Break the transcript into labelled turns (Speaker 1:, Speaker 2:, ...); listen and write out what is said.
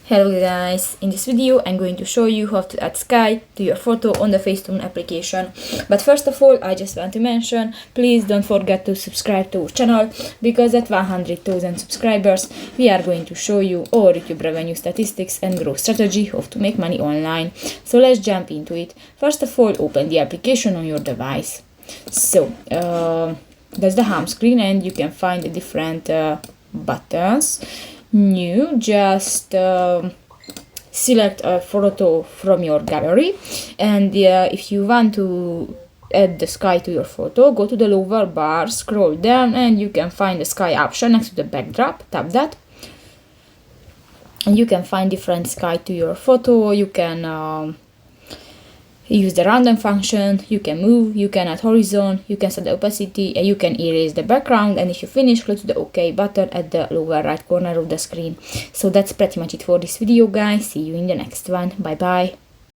Speaker 1: Hello guys, in this video I'm going to show you how to add sky to your photo on the Facetune application. But first of all, I just want to mention, please don't forget to subscribe to our channel, because at 100,000 subscribers we are going to show you our YouTube revenue statistics and growth strategy, how to make money online. So let's jump into it. First of all, open the application on your device. So that's the home screen, and you can find the different buttons. New, just select a photo from your gallery, and if you want to add the sky to your photo, go to the lower bar, scroll down, and you can find the sky option next to the backdrop. Tap that and you can find different sky to your photo. You can use the random function, you can move, you can add horizon, you can set the opacity, and you can erase the background. And if you finish, click the OK button at the lower right corner of the screen. So that's pretty much it for this video, guys. See you in the next one. Bye bye.